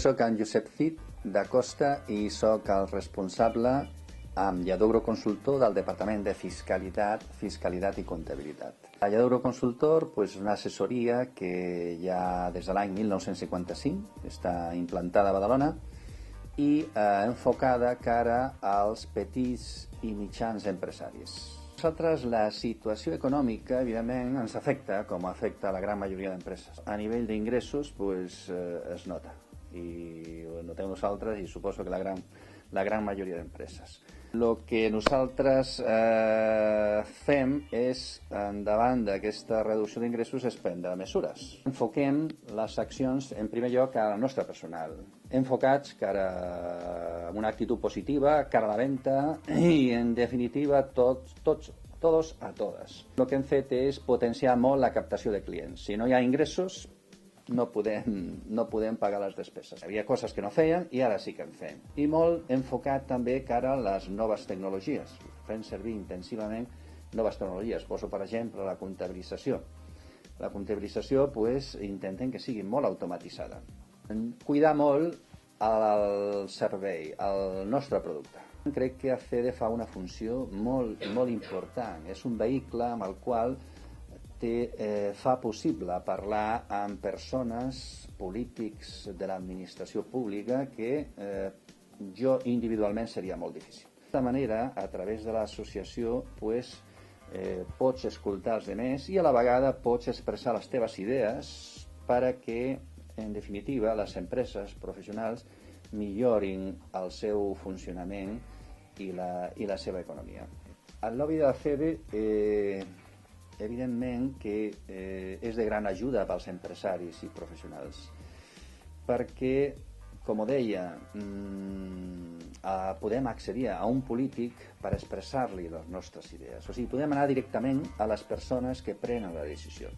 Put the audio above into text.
Soc en Josep Cid da Costa i soc el responsable amb Lladogro Consultor del Departament de Fiscalitat i Comptabilitat. La Lladogro Consultor és una assessoria que ja des de l'any 1955 està implantada a Badalona i enfocada cara als petits i mitjans empresaris. Nosaltres la situació econòmica, evidentment, ens afecta, com afecta a la gran majoria d'empreses. A nivell d'ingressos, es nota, i ho notem nosaltres i suposo que la gran majoria d'empreses. El que nosaltres fem és, davant d'aquesta reducció d'ingressos, és prendre mesures. Enfoquem les accions, en primer lloc, al nostre personal, enfocats amb una actitud positiva, cara a la venda i, en definitiva, todos a todas. El que hem fet és potenciar molt la captació de clients. Si no hi ha ingressos, no podem pagar les despeses. Hi havia coses que no feien i ara sí que en fem. I molt enfocat també cara a les noves tecnologies. Fem servir intensivament noves tecnologies. Poso, per exemple, la comptabilització. La comptabilització intentem que sigui molt automatitzada. Cuidar molt el servei, el nostre producte. Crec que ACEDE fa una funció molt important. És un vehicle amb el qual fa possible parlar amb persones, polítics de l'administració pública que jo individualment seria molt difícil. D'aquesta manera, a través de l'associació, pots escoltar els altres i a la vegada pots expressar les teves idees perquè, en definitiva, les empreses professionals millorin el seu funcionament i la seva economia. El lobby d'ACEDE evidentment que és de gran ajuda pels empresaris i professionals perquè, com deia, podem accedir a un polític per expressar-li les nostres idees. O sigui, podem anar directament a les persones que prenen la decisió.